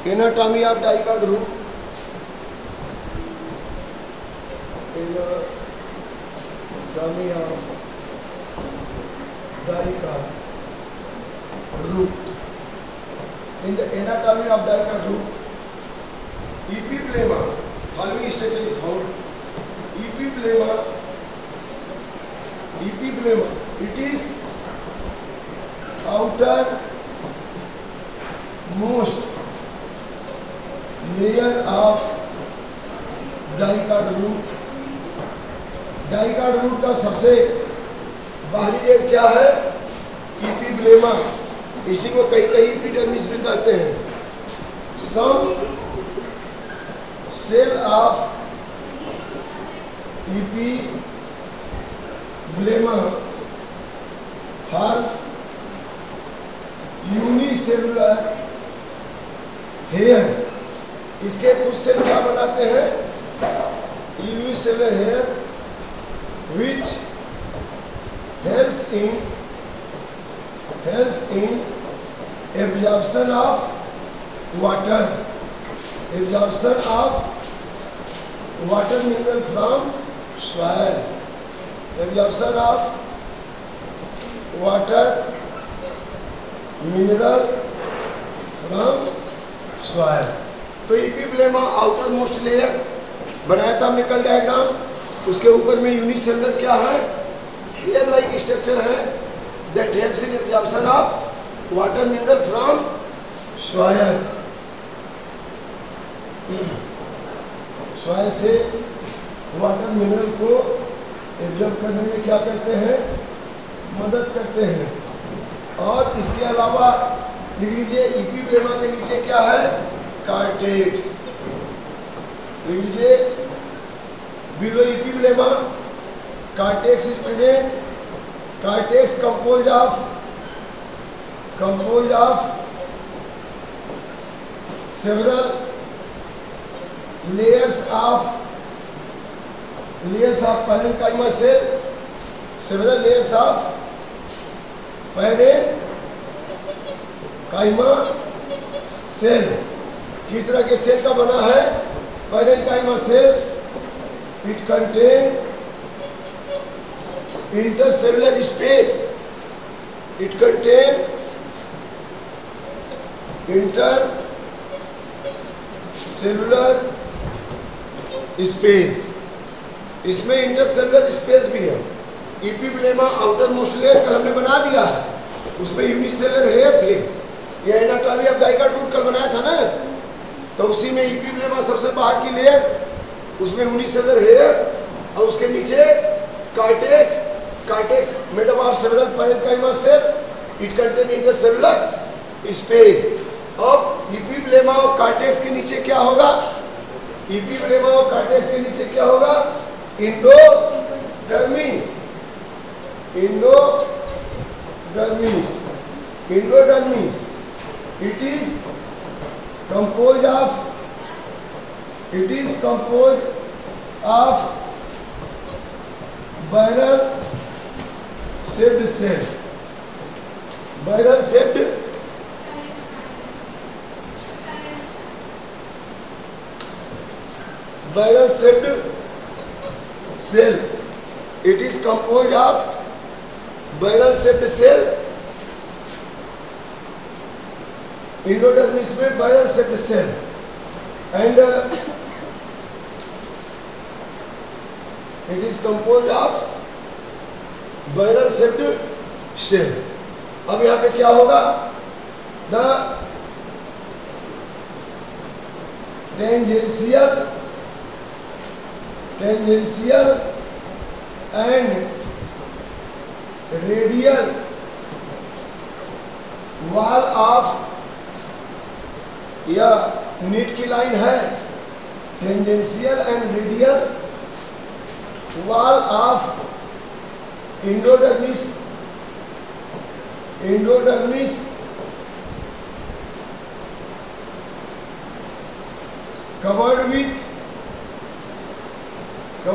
Anatomy of dicard root. Anatomy of dicard root. In the anatomy of dicard root, epiplema, following structure is found. Epiplema, it is outermost layer of dicard root. Dicot root का सबसे बाहरी layer क्या है? इपिब्लेमा। इसी को कई epidermis भी कहते हैं। Some cell of epiblema form unicellular hair. इसके कुछ सेल क्या बनाते हैं? Unicellular hair which helps in absorption of water mineral from soil, absorption of water mineral from soil। तो इपिब्लेमा आउटर मोस्ट लेयर बनाया था हमने कल डायग्राम। उसके ऊपर में यूनिसेलुलर क्या है? हेयर लाइक स्ट्रक्चर है that helps in absorption of water mineral from soil. Soil से वाटर मिनरल को एब्जॉर्ब करने में क्या करते हैं? मदद करते हैं। और इसके अलावा लिख लीजिए इपिब्लेमा के नीचे क्या है? कार्टेक्स। लिख लीजिए below epiblema cortex is present। cortex composed of several layers of parenchyma cell, several layers of parenchyma cell। किस तरह के सेल का बना है? parenchyma cell it contain intercellular space, it contain intercellular space। इसमें इंटरसेलुलर स्पेस भी है। इपिब्लेमा outer most layer कल हमने बना दिया है, उसमें यूनिसेलुलर हेयर थे। ये एनाटॉमी ऑफ डाइकार्ड रूट कल बनाया था ना, तो उसी में इपिब्लेमा सबसे बाहर की लेयर, उसमें यूनिसेलुलर हेयर और उसके नीचे cortex made up of several parenchyma cell, it contain intercellular space. अब इपिब्लेमा और कार्टेक्स के नीचे क्या होगा? इपिब्लेमा और कार्टेक्स के नीचे क्या होगा? Endodermis. It is composed of barrel shaped cell। barrel shaped cell, it is composed of barrel shaped cell। Endodermis में barrel shaped cell and it is composed of barrel shaped cell। अब यहाँ पे क्या होगा? The tangential and radial wall of, यह NEET की line है, tangential and radial wall of endodermis covered with a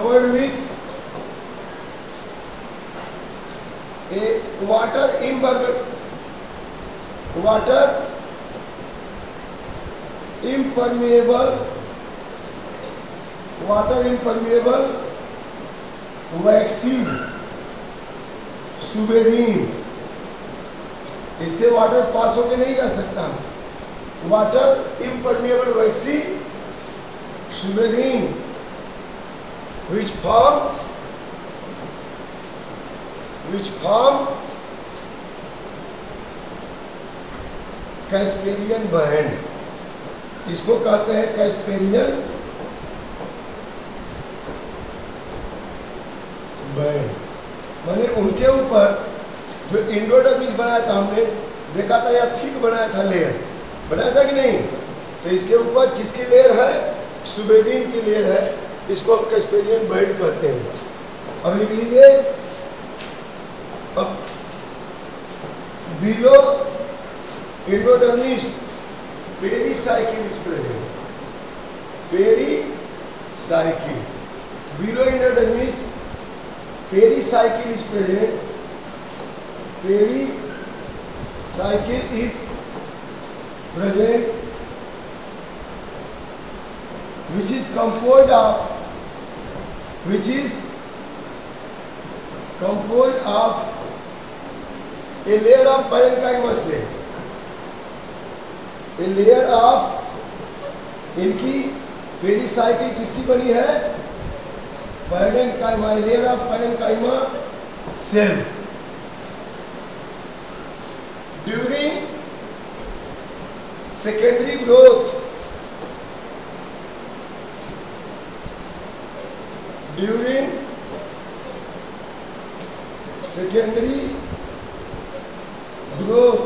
water impermeable, water impermeable, waxy, suberin, इससे water pass होके नहीं जा सकता। Water impermeable waxy suberin which form casparian band, इसको कहते हैं कैस्पेरियन बैंड। मैंने उनके ऊपर जो एंडोडर्मिस बनाया था, हमने देखा था या थिक बनाया था, लेयर बनाया था कि नहीं, तो इसके ऊपर किसकी लेयर है, सुबेरीन की लेयर है, इसको हम कैस्पेरियन बैंड कहते हैं। अब लिख लीजिए, अब below endodermis pericycle is present, pericycle, below endodermis pericycle is present, pericycle is present which is composed of a layer of parenchyma cell, a layer of, इनकी पेरीसाइकिल किसकी बनी है, parenchyma, layer of parenchyma cell. During secondary growth, during secondary growth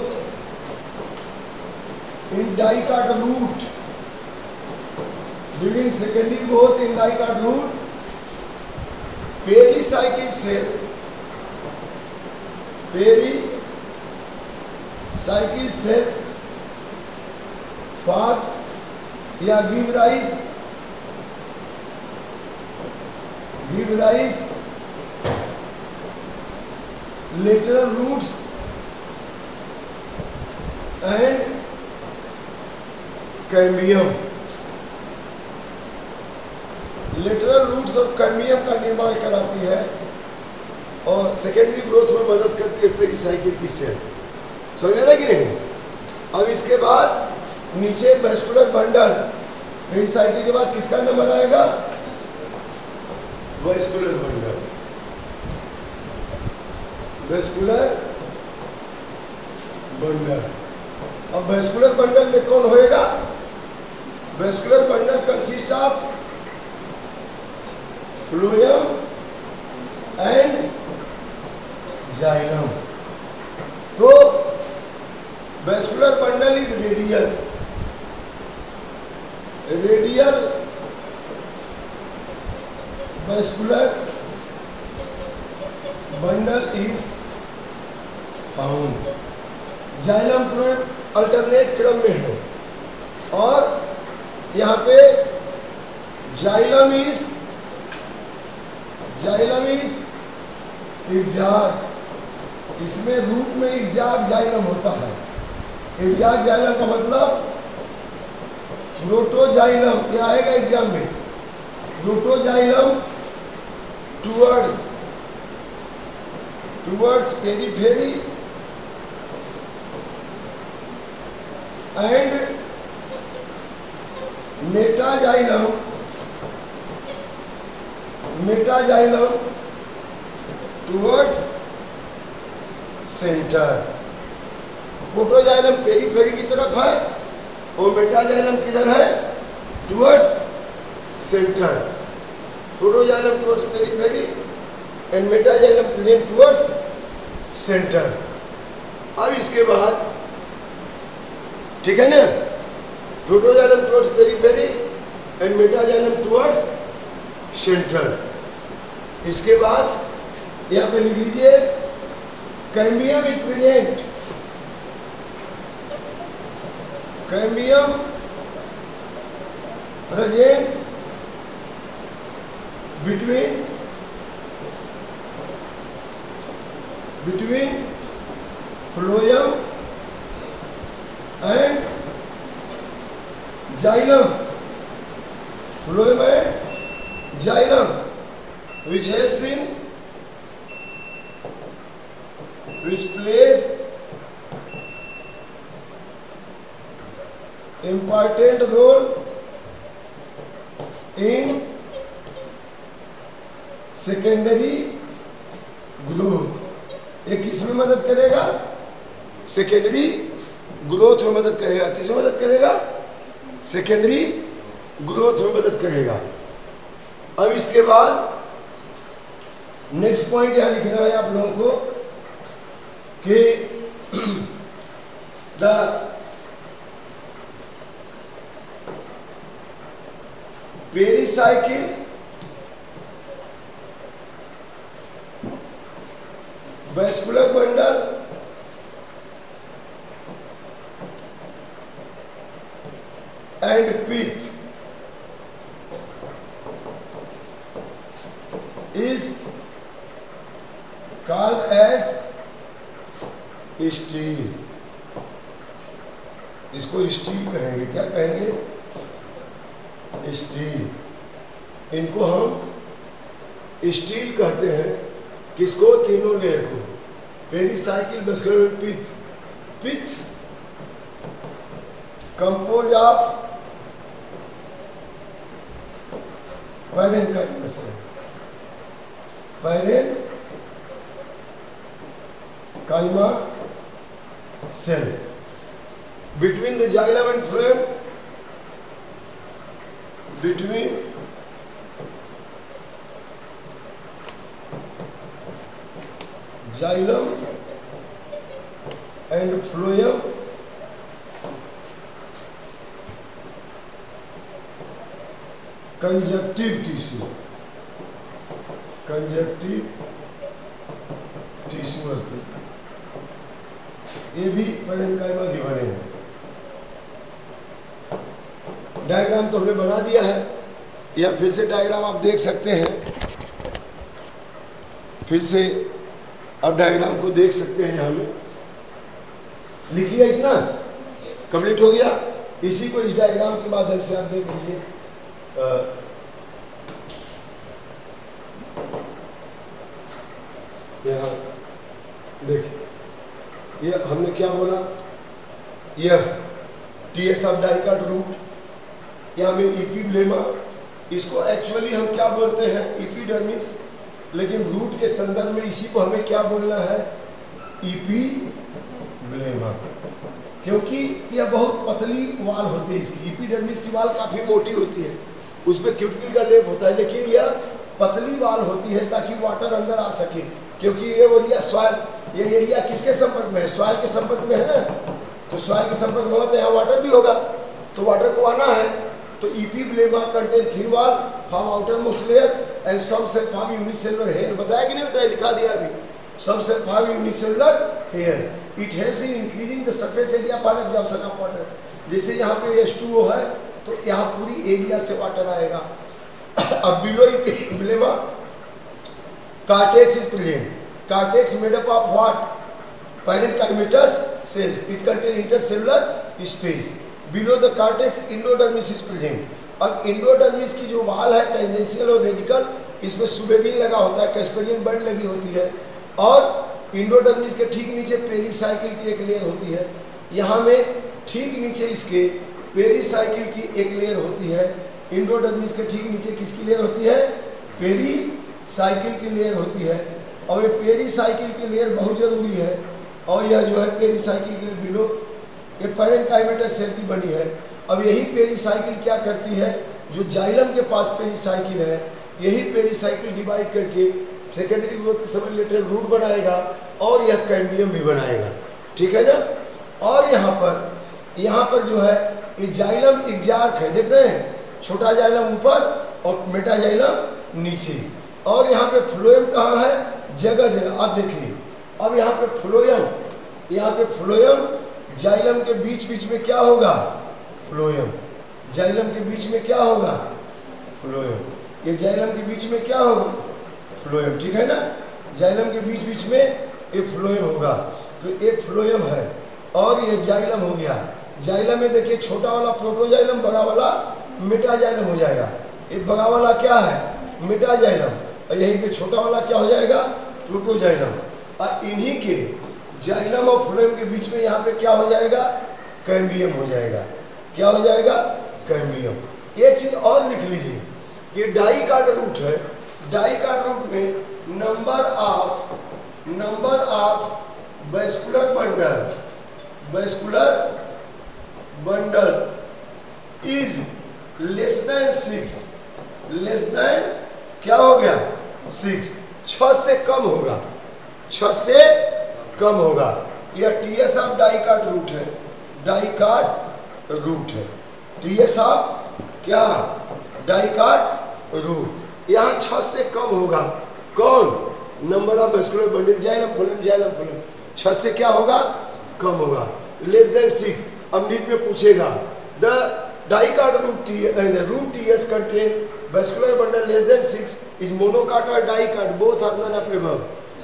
in dicot root, during secondary growth in dicot root, pericycle cell, pericycle cell form या give rise lateral roots and cambium, lateral roots और cambium का निर्माण कराती है और secondary growth में मदद करती है पेरीसाइकिल की सेल। समझ रहे कि नहीं? अब इसके बाद नीचे वेस्कुलर बंडल, पेरीसाइकिल के बाद किसका नंबर आएगा, वेस्कुलर बंडल, वेस्कुलर बंडल। अब वेस्कुलर बंडल में कौन होएगा, vascular bundle consist of phloem and xylem. तो vascular bundle is radial, radial vascular bundle is found, xylem phloem alternate क्रम में है और यहाँ पे जाइलम इज एग्जैक्ट, इसमें रूट में एग्जैक्ट जाइलम होता है। एग्जैक्ट जाइलम का मतलब प्रोटोजाइलम, ये आएगा एग्जाम में, protoxylem towards periphery and metaxylem towards center। Protoxylem periphery की तरफ है और मेटाजाइलम किधर है, towards centre. Protoxylem towards periphery and metaxylem present towards centre. अब इसके बाद ठीक है ना, protoxylem towards periphery and metaxylem towards centre. इसके बाद यहाँ पे लिख लीजिए cambium is present, cambium present between phloem and xylem, phloem है xylem, which helps in, which plays important role in secondary growth। ये किस में मदद करेगा? सेकेंडरी ग्रोथ में मदद करेगा। किस में मदद करेगा? सेकेंडरी ग्रोथ में मदद करेगा। अब इसके बाद नेक्स्ट पॉइंट यहां लिखना है आप लोगों को कि the pericycle vascular bundle and pith is called as steel. इसको स्टील कहेंगे। क्या कहेंगे? स्टील। इनको हम स्टील कहते हैं। किसको? तीनों लेयर को, pericycle, vascular, pith. Pith compose of parenchyma cell, parenchyma cell between the xylem and phloem, between xylem and phloem conjunctive tissue, conjunctive tissue है। ये भी पैरेन्काइमा के बने हैं। डायग्राम तो हमने बना दिया है, या फिर से डायग्राम आप देख सकते हैं। फिर से आप डायग्राम को देख सकते हैं। यहाँ में लिखिए, इतना कंप्लीट हो गया। इसी को इस डायग्राम के माध्यम से आप देख लीजिए। यहाँ देखिए, ये हमने क्या बोला? यह टीएस ऑफ डाइकाट रूट, यहाँ में इपीब्लेमा। इसको एक्चुअली हम क्या बोलते हैं? इपीडर्मिस। लेकिन रूट के संदर्भ में इसी को हमें क्या बोलना है? इपीब्लेमा। क्योंकि यह बहुत पतली वाल होती है इसकी। इपीडर्मिस की वाल काफ़ी मोटी होती है, उस पर क्यूटिकल का लेप होता है, लेकिन यह पतली वाल होती है ताकि वाटर अंदर आ सके। क्योंकि ये एरिया सॉइल, ये एरिया किसके संपर्क में है? सॉइल के संपर्क में है ना। तो सॉइल के संपर्क में होगा तो यहाँ वाटर भी होगा, तो वाटर को आना है। तो epiblema contain thin wall from outer most layer and some cell form unicellular hair. बताया कि नहीं बताया? लिखा दिया अभी। Some cell form unicellular hair. It helps in increasing the surface area for absorption of water. जैसे यहाँ पे H2O है तो यहाँ पूरी एरिया से वाटर आएगा। अब below epiblema cortex is present. Cortex made up of what? Parenchymatous cells. It contains intercellular space. Below the cortex, endodermis is present. अब endodermis की जो वाल है टेंजेंशियल और रेडिकल, इसमें सुबेरिन लगा होता है, कैस्पेरियन बंड लगी होती है, और इंडोडर्मिस के ठीक नीचे पेरिसाइकिल की एक लेयर होती है। यहाँ में ठीक नीचे इसके पेरिसाइकिल की एक लेयर होती है। इंडोडर्मिस के ठीक नीचे किसकी लेयर होती है? पेरिसाइकिल की लेयर होती है। और ये पेरिसाइकिल की लेयर बहुत जरूरी है। और यह जो है पेरिसाइकिल के बिलो ये पैरेन्काइमेटस सेल की बनी है। अब यही पेरिसाइकिल क्या करती है? जो जाइलम के पास पेरिसाइकिल है, यही पेरिसाइकिल डिवाइड करके सेकेंडरी ग्रोथ के समय रिलेटेड रूट बनाएगा और यह कैम्बियम भी बनाएगा। ठीक है ना। और यहाँ पर जो है ये जाइलम एग्जार्क है, देख रहे हैं? छोटा जाइलम ऊपर और मेटा जाइलम नीचे। और यहाँ पे फ्लोएम कहाँ है? जगह जगह आप देखिए। अब यहाँ पे फ्लोएम जाइलम के बीच में क्या होगा? फ्लोएम। जाइलम के बीच में क्या होगा? फ्लोएम। ये जाइलम के बीच में क्या होगा? फ्लोएम। ठीक है ना। जाइलम के बीच में एक फ्लोएम होगा। तो एक फ्लोएम है और ये जाइलम हो गया। जाइलम में देखिए छोटा वाला प्रोटोजाइलम, बड़ा वाला मेटाजाइलम हो जाएगा। ये बड़ा वाला क्या है? मेटाजाइलम, और यहीं पे छोटा वाला क्या हो जाएगा? प्रोटोजाइलम। और इन्हीं के जाइलम और फ्लोएम के बीच में यहाँ पे क्या हो जाएगा? कैम्बियम हो जाएगा। क्या हो जाएगा? कैम्बियम। एक चीज और लिख लीजिए कि डाइकाट रूट है, डाइकाट रूट में number of vascular bundle is less than 6, less than क्या हो गया? 6, 6 से कम होगा, 6 से कम होगा। यह टीएस ऑफ डाइकाट रूट है, डाइकाट रूट है, टीएस ऑफ क्या? Dicot root. यहाँ 6 से कम होगा। कौन? Number of vascular bundle, xylem phloem 6 से क्या होगा? कम होगा, लेस देन 6। अब नीट में पूछेगा the dicot root TS contain vascular bundle less than 6 is monocot और dicot, both are none of above.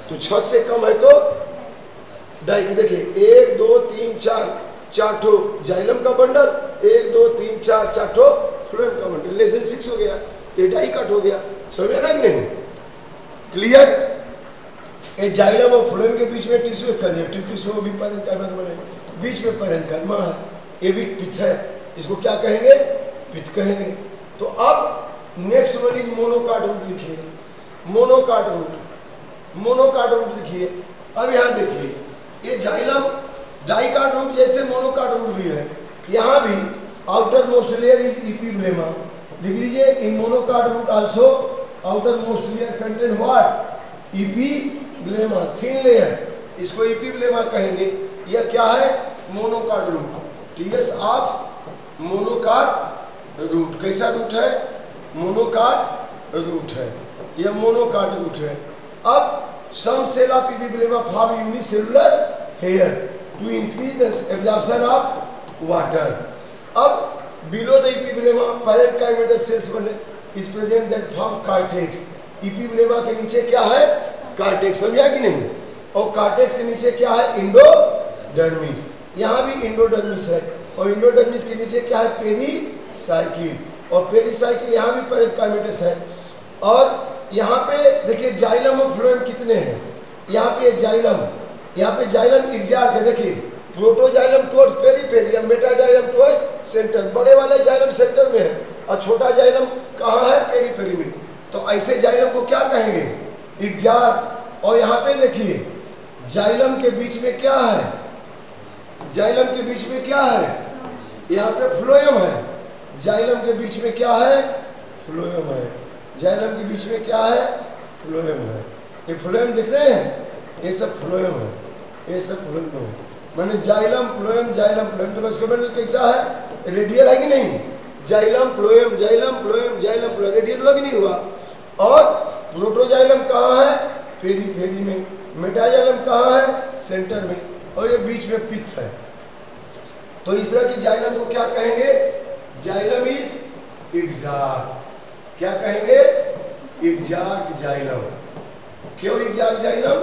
तो 6 से कम है तो डाइ, देखिए 1 2 3 4, 4 ठो जाइलम का बंडल, 1 2 3 4, 4 ठो फ्लोएम का बंडल, लेस देन 6 हो गया तो ये डाइकाट हो गया। समझ में आ रहा कि नहीं? क्लियर? ये जाइलम और फ्लोएम के बीच में टिश्यू, कंजक्टिव टिश्यू भी पैरेन्काइमा बने, बीच में पैरेन्काइमा है, ये भी पित्त है, इसको क्या कहेंगे? पित्त कहेंगे। तो अब next one is monocot root लिखिए, मोनोकाट रूट लिखिए। अब यहाँ देखिए ये जाइलम डाइकाट रूट जैसे मोनोकाट रूट भी है, यहाँ भी outer most layer is epiblema, लिख लीजिए। In monocot root also outer most layer contain what? Epiblema, thin layer, इसको इपिब्लेमा कहेंगे। यह क्या है? Monocot root, TS of monocot root. कैसा रूट है? मोनोकाट रूट है, यह मोनोकाट रूट है। अब सम cell of epiblema form unicellular hair to increase the absorption of water. अब below the epiblema parenchyma cells बने is present that form cortex. Epiblema के नीचे क्या है? कार्टेक्स। समझा कि नहीं? और कार्टेक्स के नीचे क्या है? इंडोडर्मिस। यहाँ भी इंडोडर्मिस है, और इंडोडर्मिस के नीचे क्या है? पेरीसाइकिल, और पेरीसाइकिल यहाँ भी पैरेन्काइमेटस है। और यहाँ पे देखिए जाइलम और फ्लोएम कितने हैं? यहाँ पे जाइलम एग्जार्क है, देखिए protoxylem towards periphery, metaxylem towards centre. बड़े वाले जाइलम सेंटर में है और छोटा जाइलम कहाँ है? पेरीफेरी में। तो ऐसे जाइलम को क्या कहेंगे? एग्जार्क। और यहाँ पे देखिए जाइलम के बीच में क्या है? जाइलम के बीच में क्या है? यहाँ पे फ्लोएम है। जाइलम के बीच में क्या है? फ्लोएम है। जाइलम के बीच में क्या है? फ्लोएम है। ये फ्लोएम दिख रहे हैं? ये सब फ्लोएम है, ये सब फ्लोएम है। मैंने जाइलम फ्लोएम तो बस बंडल कैसा है? रेडियल है कि नहीं? जाइलम फ्लोएम रेडियल हुआ कि नहीं हुआ? और प्रोटोजाइलम कहाँ है? पेरीफेरी में। मेटाजाइलम कहाँ है? सेंटर में। और ये बीच में पित्त है। तो इस तरह की जाइलम को क्या कहेंगे? Xylem is exarch. क्या कहेंगे? Exarch xylem. क्यों exarch xylem?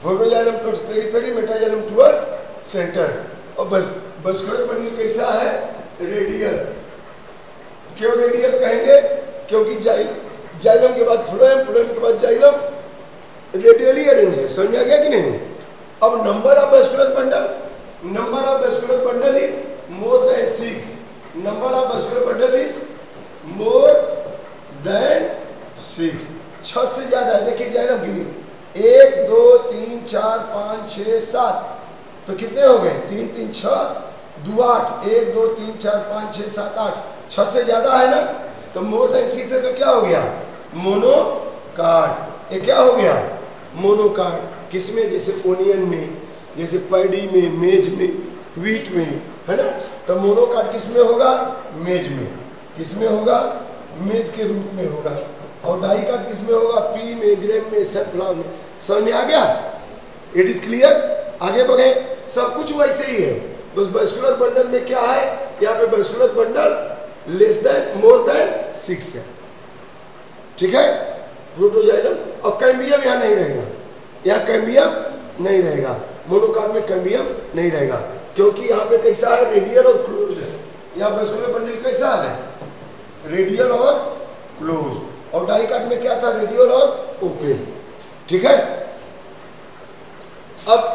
Protoxylem towards periphery, metaxylem towards centre. और वैस्कुलर बंडल कैसा है? रेडियल। क्यों रेडियल कहेंगे? क्योंकि जाइलम के बाद फ्लोएम के बाद जाइलम, रेडियली अरेंज है। समझ आ गया कि नहीं? अब number of vascular bundle is more than 6। Number of vascular bundle is more than 6, 6 से ज्यादा है। देखिए जाइलम गिनी 1 2 3 4 5 6 7, तो कितने हो गए? 3 3 6 2 8, 1 2 3 4 5 6 7 8, 6 से ज्यादा है ना? तो मोर देन 6 है तो क्या हो गया? मोनोकाट। ये क्या हो गया? मोनोकाट। किसमें? जैसे ओनियन में, जैसे पैडी में, मेज में, व्हीट में, है ना? तो मोनोकाट किसमें होगा? मेज में। किसमें होगा? मेज के रूप में होगा। और डाइकाट किसमें होगा? पी में, ग्रेम में, सनफ्लावर में। समझ में आ गया? It is clear? आगे बढ़े। सब कुछ वैसे ही है, बस वैस्कुलर बंडल में क्या है? यहाँ पे vascular bundle less then more than 6 है। ठीक है? प्रोटोजाइलम। और कैम्बियम यहाँ नहीं रहेगा, यहाँ कैम्बियम नहीं रहेगा। मोनोकाट में कैम्बियम नहीं रहेगा। क्योंकि यहाँ पे कैसा है, रेडियल और क्लोज है। यहाँ वैस्कुलर बंडल कैसा है, रेडियल और क्लोज, और डाइकाट में क्या था, रेडियल और ओपन। ठीक है। अब